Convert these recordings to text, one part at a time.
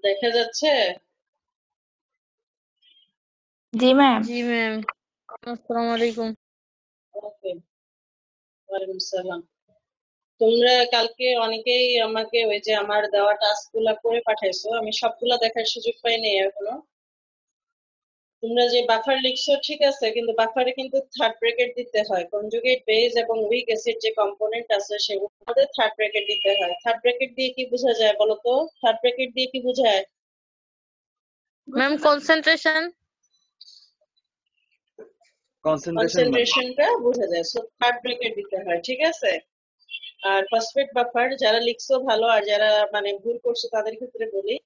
দেখা যাচ্ছে? জি ম্যাম। জি ম্যাম। আসসালামু আলাইকুম। ওকে, ওয়ালাইকুম সালাম। তোমরা কালকে অনেকেই আমাকে ওই যে আমার দেওয়া টাস্ক গুলা করে পাঠাইছো, আমি সবগুলা দেখার সুযোগ পাইনি এখনো। তোমরা যে বাফার লিখছো ঠিক আছে, কিন্তু বাফারে কিন্তু থার্ড ব্র্যাকেট দিতে হয়। কনজুগেট বেস এবং উইক অ্যাসিড যে কম্পোনেন্ট আছে সেগুলো আমাদের থার্ড ব্র্যাকেট দিতে হয়। থার্ড ব্র্যাকেট দিয়ে কি বোঝা যায় বলো তো? থার্ড ব্র্যাকেট দিয়ে কি বোঝায়? Ma'am concentration. কনসেন্ট্রেশন মানে কনসেন্ট্রেশনটা বোঝা যায়, সো থার্ড ব্র্যাকেট দিতে হয়, ঠিক আছে। আর ফসফেট বাফার যারা লিখছো ভালো, আর যারা মানে ভুল করছো তাদের ক্ষেত্রে বলি,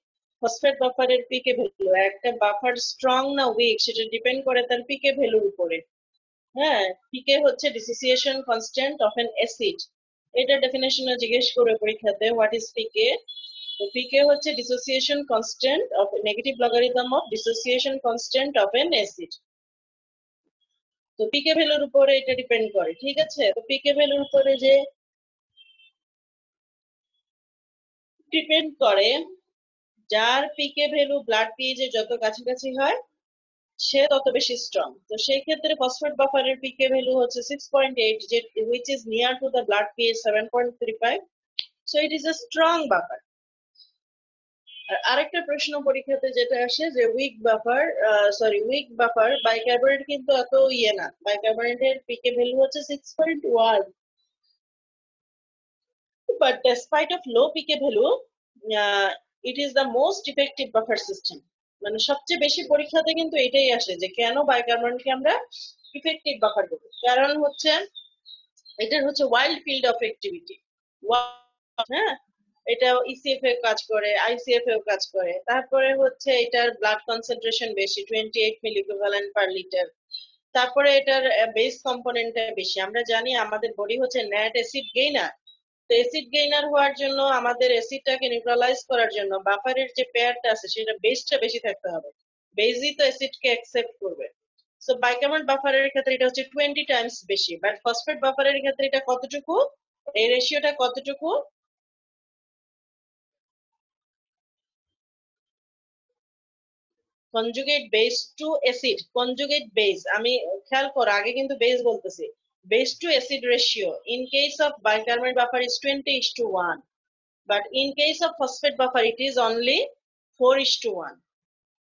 ফসফেট বাফারের পিকে ভ্যালু, একটা বাফার স্ট্রং না উইক সেটা ডিপেন্ড করে তার পিকে ভ্যালুর উপরে। হ্যাঁ, পিকে হচ্ছে dissociation constant of N acid. এটা ডেফিনেশনে জিজ্ঞেস করে পরীক্ষাতে, হোয়াট ইজ পিকে। তো পিকে হচ্ছে dissociation constant of negative logarithm of dissociation constant of N acid. তো পিকে ভ্যালুর উপরে এটা ডিপেন্ড করে, ঠিক আছে। তো পিকে ভ্যালুর উপরে যে ডিপেন্ড করে, যার পিকে ভ্যালু ব্লাড পিএইচ এর যত কাছাকাছি হয় সে তত বেশি স্ট্রং। তো সেই ক্ষেত্রে ফসফেট বাফারের পিকে ভ্যালু হচ্ছে 6.8, যে which is near to the blood pH 7.35, so it is a strong buffer. আর আরেকটা প্রশ্ন পরীক্ষাতে যেটা আসে যে উইক বাফার বাইকার্বনেট কিন্তু এত ইয়ে না, বাইকার্বনেটের পিকে ভ্যালু হচ্ছে 6.1, but despite of low pK value, it is the most effective buffer system. মানে সবচেয়ে বেশি পরীক্ষাতে কিন্তু এটাই আসে যে কেন বাইকার্বনেটকে আমরা ইফেক্টিভ বাফার বলি। কারণ হচ্ছে এটার হচ্ছে ওয়াইল্ড ফিল্ড অফ অ্যাক্টিভিটি। হ্যাঁ, এটা ইসিএফ এ কাজ করে, আইসিএফ এও কাজ করে। তারপরে হচ্ছে এটার ব্লাড কনসেন্ট্রেশন বেশি, 28 মিলি ইকুইভ্যালেন্ট পার লিটার। তারপরে এটার বেস কম্পোনেন্টটা বেশি। আমরা জানি আমাদের বডি হচ্ছে ন্যাট অ্যাসিড গেইনার। তো অ্যাসিড গেইনার হওয়ার জন্য আমাদের অ্যাসিডটাকে নিউট্রালাইজ করার জন্য বাফারের যে পেয়ারটা আছে সেটা বেসটা বেশি থাকতে হবে। বেসই তো অ্যাসিডকে অ্যাকসেপ্ট করবে। সো বাইকার্বনেট বাফারের ক্ষেত্রে এটা হচ্ছে 20 টাইমস বেশি, বাট ফসফেট বাফারের ক্ষেত্রে এটা কতটুকু, এই রেশিওটা কতটুকু? Conjugate base to acid, conjugate base, আমি খেয়াল করো আগে কিন্তু বেস বলতেছি। Base to acid ratio in case of bicarbonate buffer is 20:1, but in case of phosphate buffer it is only 4:1।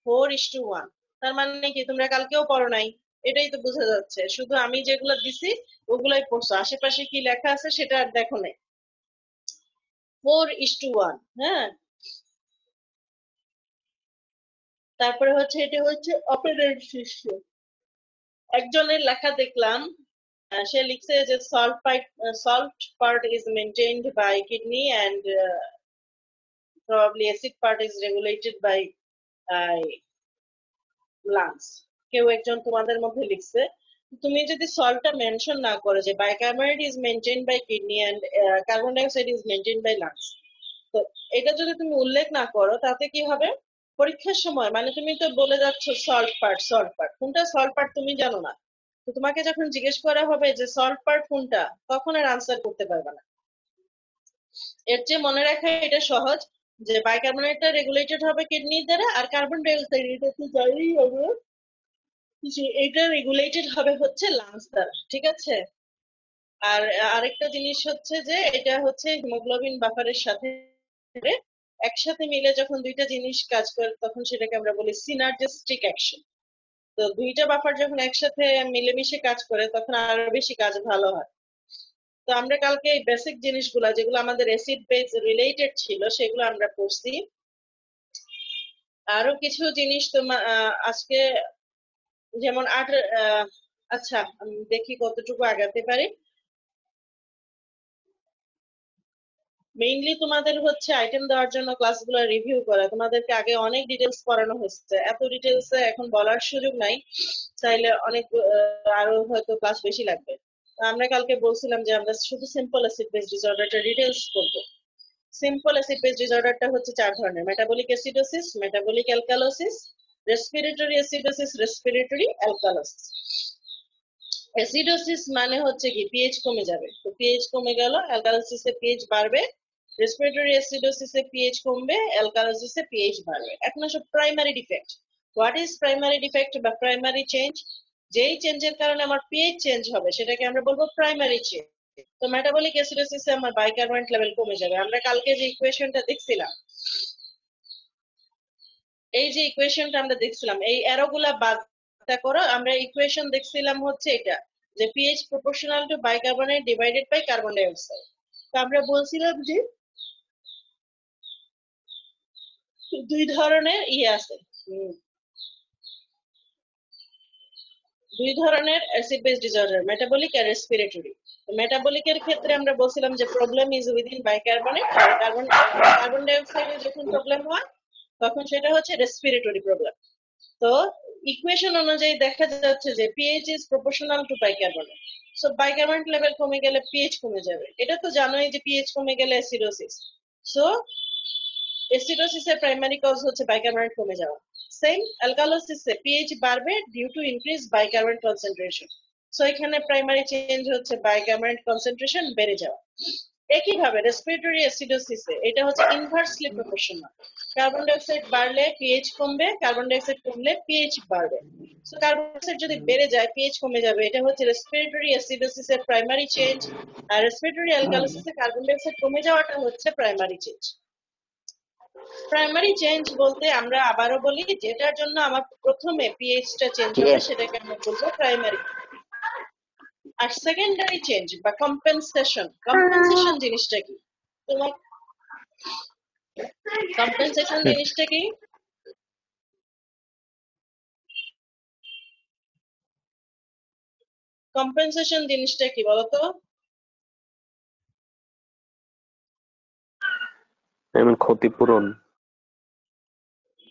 4:1 তার মানে কি তোমরা কালকেও পড়ো নাই? এটাই তো বোঝা যাচ্ছে, শুধু আমি যেগুলো দিছি ওগুলাই পড়ছো, আশেপাশে কি লেখা আছে সেটা আর দেখো নাই। 4:1, হ্যাঁ। তারপরে হচ্ছে এটা হচ্ছে অপারেন্ট সিস্টেম। একজনের লেখা দেখলাম, সে লিখছে যে salt part is maintained by kidney and probably acid part is regulated by lungs। কেউ একজন তোমাদের মধ্যে লিখছে। তুমি যদি সল্টটা মেনশন না করো যে bicarbonate is maintained by kidney and carbon dioxide is maintained by lungs, তো এটা যদি তুমি উল্লেখ না করো তাতে কি হবে? পরীক্ষার সময় মানে তুমি তো বলে যাচ্ছ সল্ট পার্ট কোনটা, সল্ট পার্ট তুমি জানো না। তো তোমাকে যখন জিজ্ঞেস করা হবে যে সল্ট পার্ট কোনটা, তখন আর আনসার করতে পারবে না। এর চেয়ে মনে রাখা এটা সহজ যে বাইকার্বনেটটা রেগুলেটেড হবে কিডনির দ্বারা, আর কার্বন ডাইঅক্সাইড এটা তো জানোই হবে যে এটা রেগুলেটেড হবে হচ্ছে লাংস দ্বারা, ঠিক আছে। আর আরেকটা জিনিস হচ্ছে যে এটা হচ্ছে হিমোগ্লোবিন বাফারের সাথে একসাথে মিলে যখন দুইটা জিনিস কাজ করে তখন সেটাকে আমরা বলি সিনার্জিস্টিক অ্যাকশন। তো দুইটা বাফার যখন একসাথে মিলেমিশে কাজ করে তখন আরো বেশি কাজ ভালো হয়। তো আমরা কালকে এই বেসিক জিনিসগুলা যেগুলো আমাদের অ্যাসিড বেস রিলেটেড ছিল সেগুলো আমরা পড়ছি। আরো কিছু জিনিস তোমার আজকে যেমন আচ্ছা আমি দেখি কতটুকু আগাতে পারি। মেইনলি তোমাদের হচ্ছে আইটেম দেওয়ার জন্য ক্লাসগুলো রিভিউ করা, তোমাদেরকে আগে অনেক ডিটেলস পড়ানো হচ্ছে, এত ডিটেলস এখন বলার সুযোগ নাই, চাইলে অনেক আরো হয়তো ক্লাস বেশি লাগবে। আমরা কালকে বলছিলাম যে আমরা শুধু সিম্পল অ্যাসিড বেস ডিসঅর্ডারটা ডিটেলস করবো। সিম্পল অ্যাসিড বেস ডিসঅর্ডারটা হচ্ছে 4 ধরনের: metabolic acidosis, metabolic alkalosis, respiratory acidosis, respiratory alkalosis. Acidosis মানে হচ্ছে কি পিএইচ কমে যাবে, তো পিএইচ কমে গেল, অ্যালকালোসিসে পিএইচ বাড়বে, রেসপিরেটরি অ্যাসিডোসিসে পিএইচ কমবে, অ্যালকালোসিসে পিএইচ বাড়বে। এখন আসলে primary defect. What is primary defect বা প্রাইমারি চেঞ্জ? যেই চেঞ্জের কারণে আমার পিএইচ চেঞ্জ হবে সেটাকে আমরা বলবো প্রাইমারি চেঞ্জ। তো মেটাবলিক অ্যাসিডোসিসে আমার বাইকার্বনেট লেভেল কমে যাবে। আমরা কালকে যে ইকুয়েশনটা দেখছিলাম, এই যে ইকুয়েশনটা আমরা দেখছিলাম, এই অ্যারোগুলা বাদ করো, আমরা ইকুয়েশন দেখছিলাম হচ্ছে এটা, যে pH proportional to bicarbonate divided by carbon dioxide. তো আমরা বলছিলাম যে দুই ধরনের আছে, দুই ধরনের অ্যাসিড বেস ডিসঅর্ডার, মেটাবলিক আর রেসপিরেটরি। মেটাবলিকের ক্ষেত্রে আমরা বলছিলাম যে প্রবলেম ইজ উইদিন বাইকার্বনেট, আর কার্বন ডাই অক্সাইডে যখন প্রবলেম হয় তখন সেটা হচ্ছে রেসপিরেটরি প্রবলেম। তো ইকুয়েশন অনুযায়ী দেখা যাচ্ছে যে pH is proportional to bicarbonate. So bicarbonate level কমে গেলে পিএইচ কমে যাবে। এটা তো জানোই যে পিএইচ কমে গেলে অ্যাসিডোসিস। সো অ্যাসিডোসিসের প্রাইমারি কজ হচ্ছে বাইকার্বনেট কমে যাওয়া। সেম অ্যালকালোসিসে পিএইচ বাড়বে due to increase bicarbonate concentration. So এখানে প্রাইমারি চেঞ্জ হচ্ছে বাইকার্বনেট কনসেন্ট্রেশন বেড়ে যাওয়া। একইভাবে রেসপিরেটরি অ্যাসিডোসিসে এটা হচ্ছে inversely proportional. Carbon dioxide বাড়লে পিএইচ কমবে, কার্বন ডাই অক্সাইড কমলে পিএইচ বাড়বে। সো কার্বন ডাই অক্সাইড যদি বেড়ে যায় পিএইচ কমে যাবে। এটা হচ্ছে রেসপিরেটরি অ্যাসিডোসিসের প্রাইমারি চেঞ্জ, আর রেসপিরেটরি অ্যালকালোসিসে কার্বন ডাই অক্সাইড কমে যাওয়াটা হচ্ছে প্রাইমারি চেঞ্জ। প্রাইমারি চেঞ্জ বলতে আমরা আবারও বলি, যেটার জন্য আমার প্রথমে পিএইচটা চেঞ্জ হবে সেটাকে আমরা বলবো প্রাইমারি। আর সেকেন্ডারি চেঞ্জ বা কম্পেনসেশন, কম্পেনসেশন জিনিসটা কি? তোমার কম্পেনসেশন জিনিসটা কি? কম্পেনসেশন জিনিসটা কি বলতো? ক্ষতিপূরণ।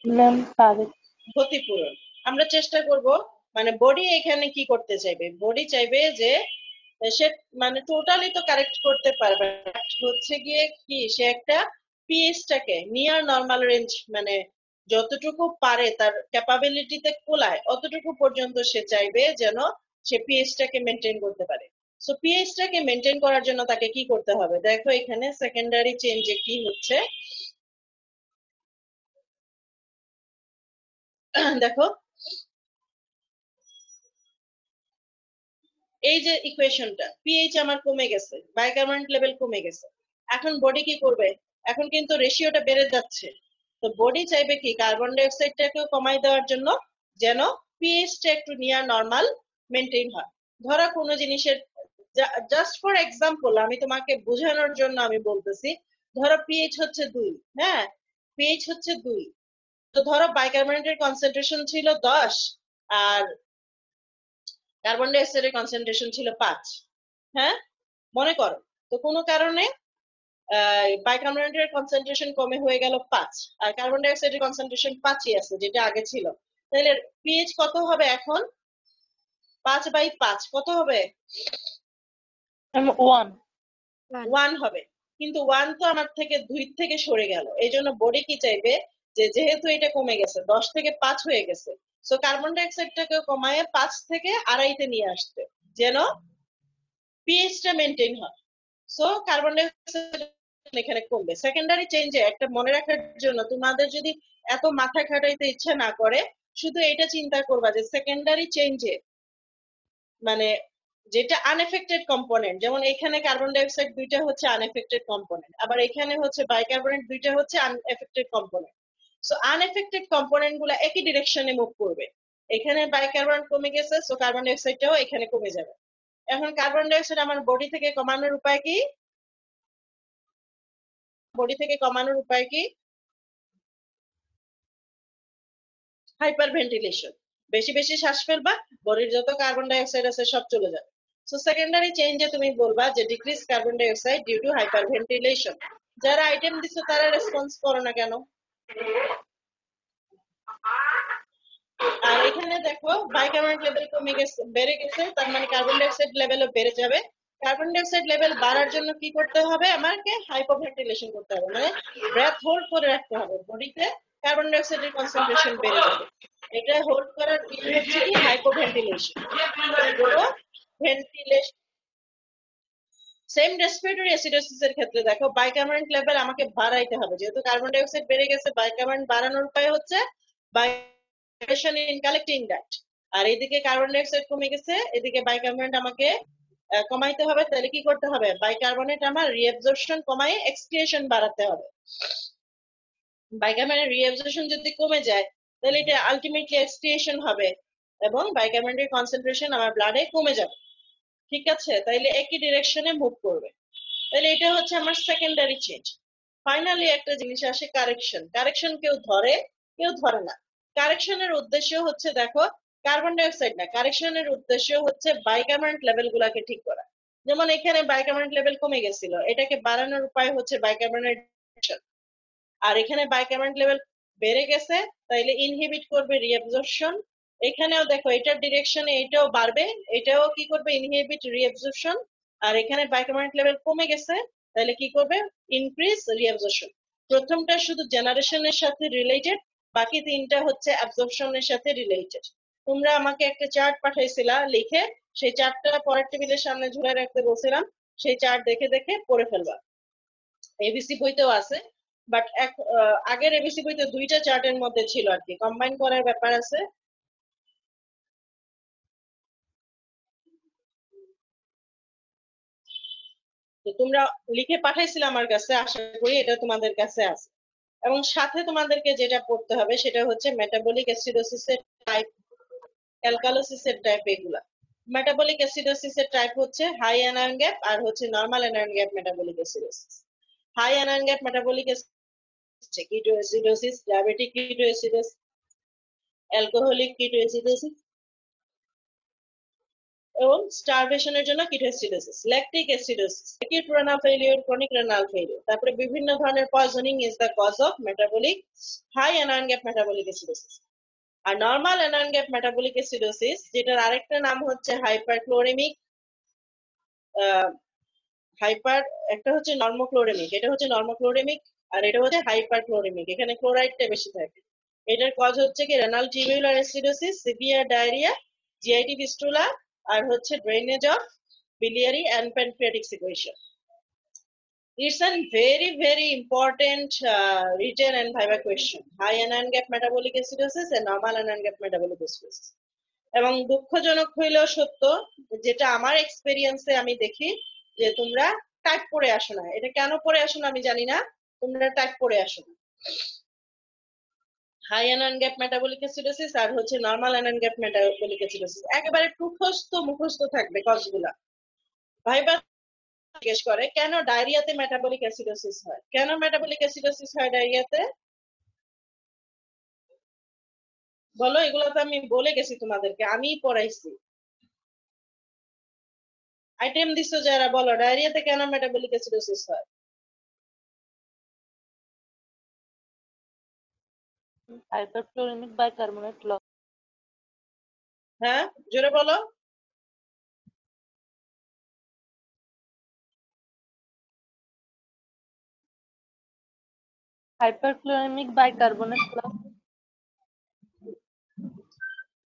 ম্যাম সাদিক। ক্ষতিপূরণ। আমরা চেষ্টা করব, মানে বডি এখানে কি করতে চাইবে? বডি চাইবে যে সে মানে টোটালি তো কারেক্ট করতে পারবে না, হচ্ছে গিয়ে কি সে একটা পিএইচটাকে নিয়ার নরমাল রেঞ্জ, মানে যতটুকু পারে তার ক্যাপাবিলিটিতে কোলায় অতটুকু পর্যন্ত সে চাইবে যেন সে পিএইচটাকে মেনটেন করতে পারে। সো পিএইচটাকে মেনটেন করার জন্য তাকে কি করতে হবে? দেখো এখানে সেকেন্ডারি চেঞ্জে কি হচ্ছে, দেখো এই যে ইকুয়েশনটা, পিএইচ আমার কমে গেছে, বাইকার্বনেট লেভেল কমে গেছে। এখন বডি কি করবে? এখন কিন্তু রেশিওটা বেড়ে যাচ্ছে। তো বডি চাইবে কি কার্বন ডাই অক্সাইডটাকেও কমাই দেওয়ার জন্য, যেন পিএইচটা একটু নিয়ার নরমাল মেনটেন হয়। ধরো কোনো জিনিসের, জাস্ট ফর এক্সাম্পল আমি তোমাকে বোঝানোর জন্য আমি বলতেছি, ধরো পিএইচ হচ্ছে 2, হ্যাঁ পিএইচ হচ্ছে 2, তো ধরো বাইকার্বনেটের কনসেন্ট্রেশন ছিল 10 আর কার্বন ডাই অক্সাইডের কনসেন্ট্রেশন ছিল 5, হ্যাঁ মনে করো। তো কোনো কারণে বাইকার্বনেটের কনসেন্ট্রেশন কমে হয়ে গেল 5, আর কার্বন ডাই অক্সাইডের কনসেন্ট্রেশন 5ই আছে যেটা আগে ছিল। তাহলে পিএইচ কত হবে এখন? 5/5 কত হবে? 1 হবে। কিন্তু 1 তো আমার থেকে 2 থেকে সরে গেল, এই জন্য বডি কি চাইবে যে যেহেতু এটা কমে গেছে 10 থেকে 5 হয়ে গেছে, সো কার্বন ডাই অক্সাইডটাকে কমায় 5 থেকে 2.5-তে নিয়ে আসতে, যেন পিএইচটা মেনটেন হয়। সো কার্বন ডাই অক্সাইড এখানে কমবে। সেকেন্ডারি চেঞ্জে একটা মনে রাখার জন্য, তোমাদের যদি এত মাথা খাটাইতে ইচ্ছা না করে, শুধু এটা চিন্তা করবা যে সেকেন্ডারি চেঞ্জে মানে যেটা আনএফেক্টেড কম্পোনেন্ট, যেমন এখানে কার্বন ডাই অক্সাইড 2টা হচ্ছে আনএফেক্টেড কম্পোনেন্ট, আবার এখানে হচ্ছে বাইকার্বনেট 2টা হচ্ছে unaffected component. So unaffected component গুলা একই ডিরেকশনে মুভ করবে। এখানে বাইকার্বনেট কমে গেছে, সো কার্বন ডাই অক্সাইডটাও এখানে কমে যাবে। এখন কার্বন ডাই অক্সাইড আমার বডি থেকে কমানোর উপায় কি? বডি থেকে কমানোর উপায় কি? Hyper ventilation. বেশি বেশি শ্বাস ফেলবা, বডির যত কার্বন ডাই অক্সাইড আছে সব চলে যাবে। সো সেকেন্ডারি চেঞ্জে তুমি বলবা যে decrease carbon dioxide due to hyperventilation. যারা আইটেম দিছো তারা রেসপন্স করো না কেন? আর এখানে দেখো বাইকার্বনেট লেভেল কমে গেছে, বেড়ে গেছে, তার মানে কার্বন ডাই অক্সাইড লেভেলও বেড়ে যাবে। কার্বন ডাই অক্সাইড লেভেল বাড়ার জন্য কি করতে হবে? আমাকে হাইপোভেন্টিলেশন করতে হবে, মানে ব্রেথ হোল্ড করে রাখতে হবে, বডিতে কার্বন ডাই অক্সাইডের কনসেন্ট্রেশন বেড়ে যাবে। এটা হোল্ড করার হচ্ছে কি hypoventilation. Ventilation same respiratory acidosis এর ক্ষেত্রে দেখো বাইকার্বনেট লেভেল আমাকে বাড়াইতে হবে, যেহেতু কার্বন ডাই অক্সাইড বেড়ে গেছে, বাইকার্বনেট বাড়ানোর উপায় হচ্ছে বাইরেশন ইন কালেক্টিং দ্যাট। আর এদিকে কার্বন ডাই অক্সাইড কমে গেছে, এদিকে বাইকার্বনেট আমাকে কমাইতে হবে। তাহলে কি করতে হবে? বাইকার্বনেট আমার রিঅ্যাবজর্পশন কমায় এক্সক্রিয়েশন বাড়াতে হবে। বাইকার্বনেট রিঅ্যাবজর্পশন যদি কমে যায় তাহলে এটা আলটিমেটলি এক্সক্রিয়েশন হবে এবং বাইকার্বনেটের কনসেন্ট্রেশন আমার ব্লাডে কমে যাবে। ঠিক আছে, তাইলে একই ডিরেকশনে মুভ করবে। তাহলে এটা হচ্ছে আমার সেকেন্ডারি চেঞ্জ। ফাইনালি একটা জিনিস আসে কারেকশন। কারেকশন কেউ ধরে, কেউ ধরে না। কারেকশনের উদ্দেশ্য হচ্ছে দেখো কার্বন ডাই অক্সাইড না, কারেকশনের উদ্দেশ্য হচ্ছে বাইকার্বনেট লেভেল গুলাকে ঠিক করা। যেমন এখানে বাইকার্বনেট লেভেল কমে গেছিল, এটাকে বাড়ানোর উপায় হচ্ছে বাইকার্বনেট, আর এখানে বাইকার্বনেট লেভেল বেড়ে গেছে তাইলে ইনহিবিট করবে রিঅ্যাবজর্পশন। এখানেও দেখো এটার ডিরেকশনে এটাও বাড়বে, এটাও কি করবে? Inhibit reabsorption. আর এখানে বাইকার্বনেট লেভেল কমে গেছে তাহলে কি করবে? Increase reabsorption. প্রথমটা শুধু জেনারেশনের সাথে রিলেটেড, বাকি তিনটা হচ্ছে অ্যাবজর্পশনের সাথে রিলেটেড। তোমরা আমাকে একটা চার্ট পাঠাইছিলা লিখে, সেই চার্টটা পরের টেবিলের সামনে ঝুলে রাখতে বলছিলাম, সেই চার্ট দেখে দেখে পড়ে ফেলবা। এবিসি বইতেও আছে, বাট আগের এবিসি বইতে দুইটা চার্টের মধ্যে ছিল আর কি, কম্বাইন করার ব্যাপার আছে। তো তোমরা লিখে পাঠাইছিলে আমার কাছে, আশা করি এটা তোমাদের কাছে আছে। এবং সাথে তোমাদেরকে যেটা পড়তে হবে সেটা হচ্ছে মেটাবলিক অ্যাসিডোসিসের টাইপ, অ্যালকালোসিসের টাইপ। এগুলা মেটাবলিক অ্যাসিডোসিসের টাইপ হচ্ছে হাই অ্যানায়ন গ্যাপ আর হচ্ছে normal anion gap metabolic acidosis. High anion gap metabolic ketoacidosis, diabetic ketoacidosis, alcoholic ketoacidosis এবং স্টারভেশনের জন্য ketoacidosis, lactic acidosis, acute renal failure, chronic renal failure. তারপরে বিভিন্ন ধরনের poisoning is the cause of metabolic high anion gap metabolic acidosis. আর normal anion gap metabolic acidosis, যেটার আরেকটা নাম হচ্ছে হাইপারক্লোরেমিক, হাইপার, একটা হচ্ছে নর্মোক্লোরেমিক, এটা হচ্ছে নর্মোক্লোরেমিক, আর এটা হচ্ছে হাইপারক্লোরেমিক, এখানে ক্লোরাইডটা বেশি থাকে। এটার কজ হচ্ছে কি renal tubular acidosis, severe diarrhoea, GIT fistula, আর হচ্ছে drainage of biliary and pancreatic secretion. It's a very, very important written and viva question. High anion gap metabolic acidosis and normal anion gap metabolic acidosis. এবং দুঃখজনক হইলেও সত্য, যেটা আমার এক্সপেরিয়েন্সে আমি দেখি যে তোমরা টাইপ পড়ে আসো না। এটা কেন পড়ে আসো না আমি জানি না, তোমরা টাইপ পড়ে আসো না। High anion gap metabolic acidosis আর হচ্ছে normal anion gap metabolic acidosis একেবারে মুখস্থ থাকবে কজগুলা। ভাইবা জিজ্ঞেস করে কেন ডায়রিয়াতে মেটাবলিক অ্যাসিডোসিস হয়, কেন মেটাবলিক অ্যাসিডোসিস হয় ডায়রিয়াতে? বলো, এগুলো তো আমি বলে গেছি তোমাদেরকে, আমিই পড়াইছি। আইটেম দিছো যারা, বলো ডায়রিয়াতে কেন মেটাবলিক অ্যাসিডোসিস হয়? হাইপারক্লোরেমিক বাইকার্বনেট লস। হ্যাঁ, জোরে বলো। হাইপারক্লোরেমিক বাইকার্বনেট লস।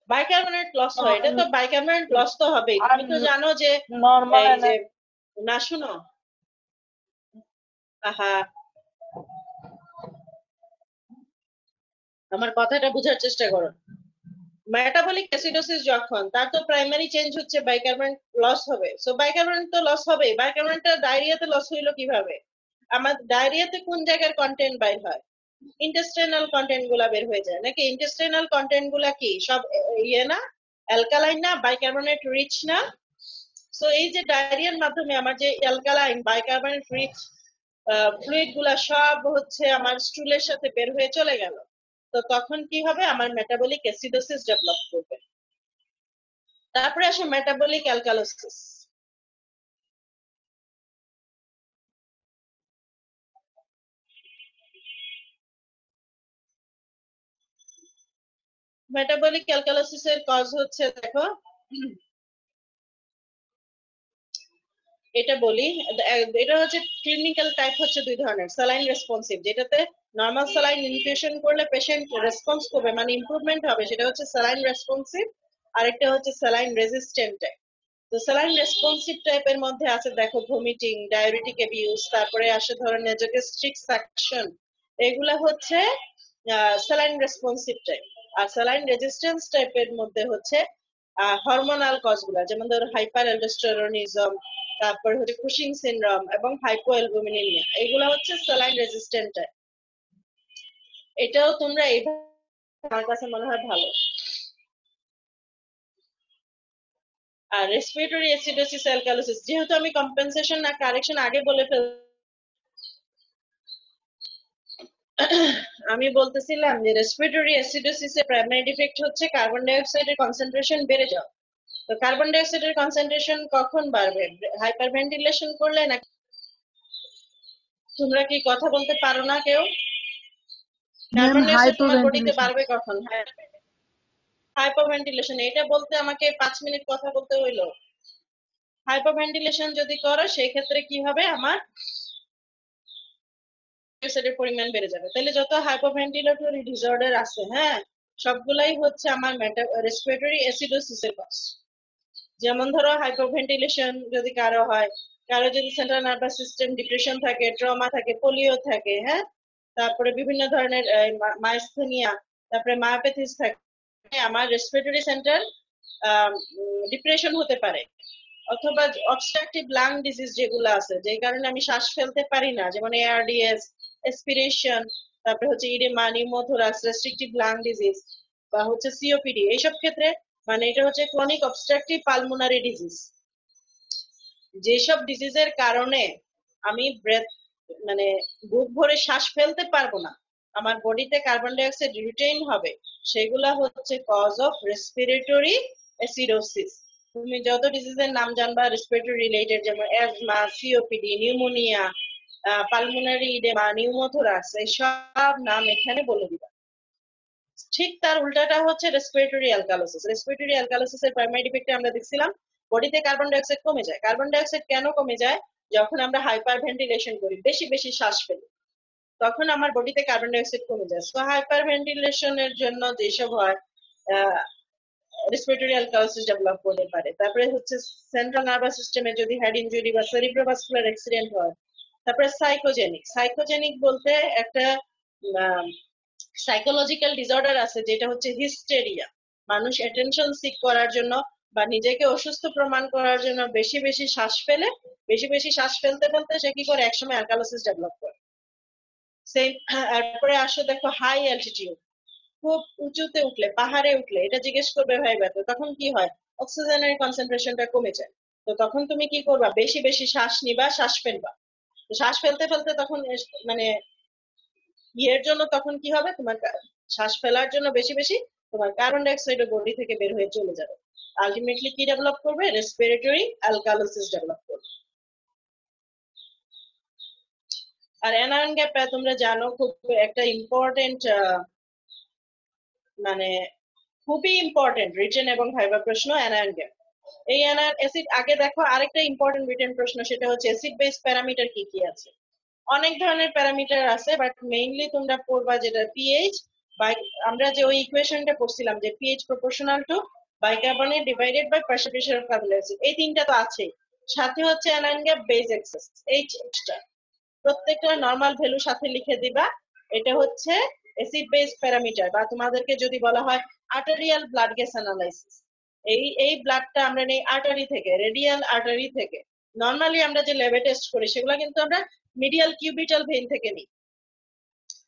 বাইকার্বনেট লস হয়, এটা তো বাইকার্বনেট লস তো হবেই। তুমি তো জানো যে নরমাল এই যে, না শুনো, আহা, আমার কথাটা বোঝার চেষ্টা করো। মেটাবলিক অ্যাসিডোসিস যখন, তার তো প্রাইমারি চেঞ্জ হচ্ছে বাইকার্বনেট লস হবে। সো বাইকার্বনেট তো লস হবে। বাইকার্বনেটটা ডায়রিয়াতে লস হইলো কিভাবে? আমার ডায়রিয়াতে কোন জায়গার কন্টেন্ট বাইর হয়? ইন্টেস্টাইনাল কন্টেন্ট গুলা বের হয়ে যায় নাকি? ইন্টেস্টাইনাল কন্টেন্ট গুলা কি সব ইয়ে না, অ্যালকালাইন না, বাইকার্বনেট রিচ না? সো এই যে ডায়রিয়ার মাধ্যমে আমার যে অ্যালকালাইন বাইকার্বনেট রিচ ফ্লুইড গুলা সব হচ্ছে আমার স্টুলের সাথে বের হয়ে চলে গেল, তো তখন কি হবে? আমার মেটাবলিক অ্যাসিডোসিস ডেভেলপ করবে। তারপরে আসে মেটাবলিক অ্যালকালোসিস। মেটাবলিক অ্যালকালোসিসের কজ হচ্ছে দেখো, এটা বলি, এটা হচ্ছে ক্লিনিক্যাল টাইপ হচ্ছে দুই ধরনের। স্যালাইন রেসপন্সিভ, যেটাতে নর্মাল স্যালাইন ইনফিউশন করলে পেশেন্ট রেসপন্স করবে, মানে ইমপ্রুভমেন্ট হবে, সেটা হচ্ছে স্যালাইন রেসপন্সিভ। আরেকটা হচ্ছে স্যালাইন রেজিস্ট্যান্ট টাইপ। তো স্যালাইন রেসপন্সিভ টাইপের মধ্যে আছে দেখো ভমিটিং, ডায়াবেটিক অ্যাবিউজ, তারপরে আসে ধরো নেজোগ্যাস্ট্রিক সাকশন, এগুলা হচ্ছে স্যালাইন রেসপন্সিভ টাইপ। আর স্যালাইন রেজিস্ট্যান্স টাইপের মধ্যে হচ্ছে হরমোনাল কজগুলা, যেমন ধরো হাইপার অ্যালডোস্টেরনিজম, তারপর হচ্ছে কুশিং সিনড্রোম এবং হাইপোঅ্যালবুমিনিমিয়া, এগুলা হচ্ছে স্যালাইন রেজিস্ট্যান্ট টাইপ। এটাও তোমরা এইভাবে, আমার কাছে মনে হয় ভালো। আর রেসপিরেটরি অ্যাসিডোসিস অ্যালকালোসিস, যেহেতু আমি কম্পেনসেশন না কারেকশন আগে বলে ফেল, আমি বলতেছিলাম যে রেসপিরেটরি অ্যাসিডোসিস এর প্রাইমারি ডিফেক্ট হচ্ছে কার্বন ডাই অক্সাইডের কনসেন্ট্রেশন বেড়ে যাওয়া। তো কার্বন ডাই অক্সাইডের কনসেন্ট্রেশন কখন বাড়বে? হাইপারভেন্টিলেশন করলে নাকি? তোমরা কি কথা বলতে পারো না কেউ? কার্বন ডাই অক্সাইড তোমার বডিতে বাড়বে কখন? হাইপারভেন্টিলেশন, এটা বলতে আমাকে 5 মিনিট কথা বলতে হইলো। হাইপারভেন্টিলেশন যদি করো সেই ক্ষেত্রে কি হবে, আমার অক্সাইডের পরিমাণ বেড়ে যাবে। তাহলে যত হাইপারভেন্টিলেটরি ডিসঅর্ডার আছে, হ্যাঁ, সবগুলাই হচ্ছে আমার রেসপিরেটরি অ্যাসিডোসিসের কজ। যেমন ধরো হাইপারভেন্টিলেশন যদি কারো হয়, কারো যদি সেন্ট্রাল নার্ভাস সিস্টেম ডিপ্রেশন থাকে, ট্রমা থাকে, পোলিও থাকে, হ্যাঁ, তারপরে বিভিন্ন ধরনের মাইস্থেনিয়া, তারপরে মায়োপ্যাথিস থাকে, আমার রেসপিরেটরি সেন্টার ডিপ্রেশন হতে পারে। অথবা অবস্ট্রাকটিভ লাং ডিজিজ যেগুলো আছে, যে কারণে আমি শ্বাস ফেলতে পারি না, যেমন এআরডিএস, এসপিরেশন, তারপরে হচ্ছে oedema, pneumothorax, restrictive lung disease, বা হচ্ছে সিওপিডি, এইসব ক্ষেত্রে মানে এটা হচ্ছে ক্রনিক অবস্ট্রাকটিভ পালমোনারি ডিজিজ। যেসব ডিজিজের কারণে আমি ব্রেথ মানে বুক ভরে শ্বাস ফেলতে পারবো না, আমার বডিতে কার্বন ডাই অক্সাইড রিটেইন হবে, সেগুলা হচ্ছে কজ অফ রেসপিরেটরি অ্যাসিডোসিস। তুমি যত ডিজিজের নাম জানবা রেসপিরেটরি রিলেটেড, যেমন asthma, COPD, pneumonia, pulmonary oedema, pneumothorax, এই সব নাম এখানে বলে দিবা। ঠিক তার উল্টাটা হচ্ছে রেসপিরেটরি অ্যালকালোসিস। রেসপিরেটরি অ্যালকালোসিস এর প্রাইমারি ডিফেক্টে আমরা দেখছিলাম বডিতে কার্বন ডাই অক্সাইড কমে যায়। কার্বন ডাই অক্সাইড কেন কমে যায়? যখন আমরা হাইপার ভেন্টিলেশন করি, বেশি বেশি শ্বাস ফেলি, তখন আমার বডিতে কার্বন ডাই অক্সাইড কমে যায়। সো হাইপার ভেন্টিলেশনের জন্য যেসব হয়, রেসপিরেটরি অ্যালকালোসিস ডেভেলপ করতে পারে। তারপরে হচ্ছে সেন্ট্রাল নার্ভাস সিস্টেমে যদি হেড ইনজুরি বা সেরিব্রোভাস্কুলার অ্যাক্সিডেন্ট হয়। তারপরে সাইকোজেনিক, সাইকোজেনিক বলতে একটা সাইকোলজিক্যাল ডিসঅর্ডার আছে যেটা হচ্ছে হিস্টেরিয়া। মানুষ অ্যাটেনশন সিক করার জন্য বা নিজেকে অসুস্থ প্রমাণ করার জন্য বেশি বেশি শ্বাস ফেলে, বেশি বেশি শ্বাস ফেলতে ফেলতে সে কি করে, একসময় অ্যালকালোসিস ডেভেলপ করে। সেম, এরপরে আসো দেখো হাই অ্যালটিটিউড, খুব উঁচুতে উঠলে, পাহাড়ে উঠলে, এটা জিজ্ঞেস করবে ভাই ব্যথা, তখন কি হয়, অক্সিজেনের কনসেন্ট্রেশনটা কমে যায়। তো তখন তুমি কি করবা, বেশি বেশি শ্বাস নিবা, শ্বাস ফেলবা। শ্বাস ফেলতে ফেলতে তখন মানে ইয়ের জন্য তখন কি হবে, তোমার শ্বাস ফেলার জন্য বেশি বেশি তোমার কার্বন ডাই অক্সাইড বডি থেকে বের হয়ে চলে যাবে। আলটিমেটলি কি ডেভেলপ করবে, রেসপিরেটরি অ্যালকালোসিস ডেভেলপ করবে। আর অ্যানায়ন গ্যাপ তোমরা জানো খুব একটা ইম্পর্টেন্ট, মানে খুবই ইম্পর্টেন্ট রিটেন এবং ভাইভা প্রশ্ন অ্যানায়ন গ্যাপ। এই অ্যানায়ন অ্যাসিড, আগে দেখো আরেকটা ইম্পর্টেন্ট রিটেন প্রশ্ন, সেটা হচ্ছে অ্যাসিড বেস প্যারামিটার কি কি আছে। অনেক ধরনের প্যারামিটার আছে, বাট মেইনলি তোমরা পড়বা যেটা পিএইচ, আমরা যে ওই ইকুয়েশনটা পড়ছিলাম যে pH proportional to bicarbonate divided by partial pressure of carbon dioxide, এই তিনটা তো আছে। সাথে হচ্ছে অ্যানায়ন গ্যাপ বেস এক্সেস, এইচটা প্রত্যেকটা নরমাল ভ্যালু সাথে লিখে দিবা। এটা হচ্ছে অ্যাসিড বেস প্যারামিটার, বা তোমাদেরকে যদি বলা হয় আর্টেরিয়াল ব্লাড গ্যাস অ্যানালাইসিস, এই ব্লাডটা আমরা নেই আর্টারি থেকে, রেডিয়াল আর্টারি থেকে। নর্মালি আমরা যে ল্যাবে টেস্ট করি সেগুলো কিন্তু আমরা মিডিয়াল কিউবিটাল ভেইন থেকে নিই,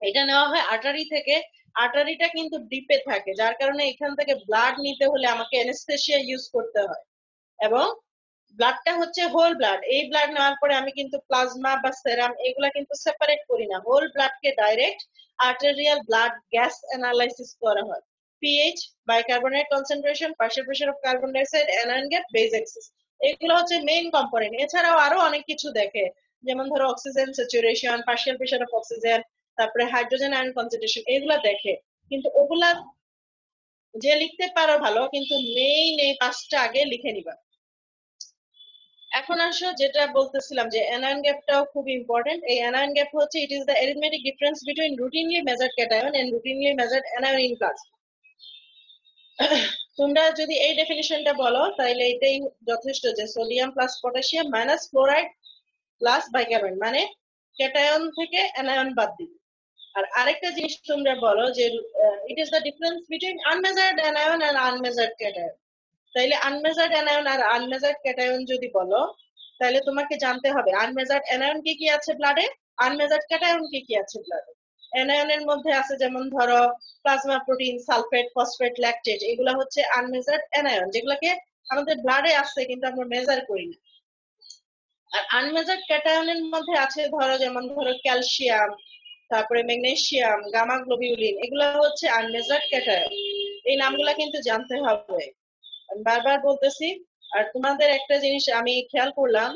এটা নেওয়া হয় আর্টারি থেকে। আর্টারিটা কিন্তু ডিপে থাকে, যার কারণে এখান থেকে ব্লাড নিতে হলে আমাকে অ্যানেস্থেসিয়া ইউজ করতে হয়, এবং ব্লাডটা হচ্ছে হোল ব্লাড। এই ব্লাড নেওয়ার পরে আমি কিন্তু প্লাজমা বা সেরাম এগুলা কিন্তু সেপারেট করি না, হোল ব্লাডকে direct arterial blood gas analysis করা হয়। PH, bicarbonate concentration, partial pressure of carbon dioxide, anion gap, base excess, এগুলো হচ্ছে মেইন কম্পোনেন্ট। এছাড়াও আরো অনেক কিছু দেখে, যেমন ধরো oxygen saturation, partial pressure of oxygen, তারপরে হাইড্রোজেন আয়ন কনসেন্ট্রেশন, এগুলা দেখে। কিন্তু ওগুলা যে লিখতে পারো ভালো, কিন্তু মেইন এই 5টা আগে লিখে নিবা। এখন আসো যেটা বলতেছিলাম যে অ্যানায়ন গ্যাপটাও খুব ইম্পর্টেন্ট। এই অ্যানায়ন গ্যাপ হচ্ছে it is the arithmetic difference between routinely measured cation and routinely measured anion in plasma. তোমরা যদি এই ডেফিনিশনটা বলো তাহলে এটাই যথেষ্ট যে sodium plus potassium minus chloride plus bicarbonate, মানে ক্যাটায়ন থেকে অ্যানায়ন বাদ দিবে। আর আরেকটা জিনিস তোমরা বলো যে it is the difference between unmeasured anion and unmeasured cation. তাইলে আনমেজার্ড অ্যানায়ন আর আনমেজার্ড ক্যাটায়ন যদি বলো তাহলে তোমাকে জানতে হবে আনমেজার্ড অ্যানায়ন কি কি আছে ব্লাডে, আনমেজার্ড ক্যাটায়ন কি কি আছে ব্লাডে। অ্যানায়নের মধ্যে আছে যেমন ধরো plasma protein, sulphate, phosphate, lactate, এগুলা হচ্ছে আনমেজার্ড অ্যানায়ন, যেগুলোকে আমাদের ব্লাডে আছে কিন্তু আমরা মেজার করি না। আর আনমেজার্ড ক্যাটায়নের মধ্যে আছে যেমন ধরো ক্যালসিয়াম, তারপরে ম্যাগনেসিয়াম, গামা গ্লোবিউলিন, এগুলো হচ্ছে আনমেজার্ড ক্যাটায়ন। এই নামগুলা কিন্তু জানতে হবে, আমি বারবার বলতেছি। আর তোমাদের একটা জিনিস আমি খেয়াল করলাম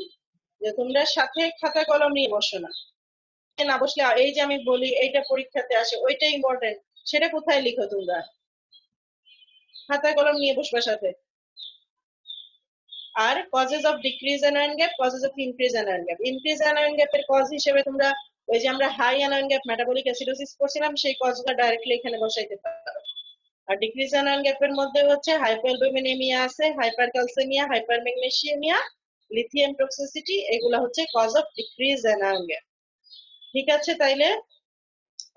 যে তোমরা সাথে খাতা কলম নিয়ে বসো না, না বসলে এই যে আমি বলি এইটা পরীক্ষাতে আসে ওইটা ইম্পর্টেন্ট, সেটা কোথায় লিখো তোমরা? খাতা কলম নিয়ে বসবা সাথে। আর causes of decrease anion gap, causes of increase anion gap. Increase anion গ্যাপের কজ হিসেবে তোমরা ওই যে আমরা high anion gap metabolic acidosis করছিলাম সেই কজটা ডাইরেক্টলি এখানে বসাইতে পারো। আর ডিক্রিজ অ্যানায়ন গ্যাপের মধ্যে হচ্ছে হাইপোঅ্যালবুমিনেমিয়া আছে, হাইপারক্যালসেমিয়া, হাইপারম্যাগনেসিয়ামিয়া, লিথিয়াম টক্সিসিটি, এগুলো হচ্ছে cause of decrease anion gap. ঠিক আছে, তাইলে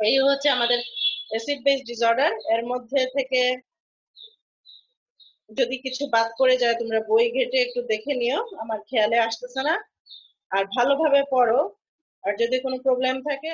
এই হচ্ছে আমাদের অ্যাসিড বেস ডিসঅর্ডার। এর মধ্যে থেকে যদি কিছু বাদ পড়ে যায় তোমরা বই ঘেটে একটু দেখে নিও, আমার খেয়ালে আসতেছে না। আর ভালোভাবে পড়ো, আর যদি কোনো প্রবলেম থাকে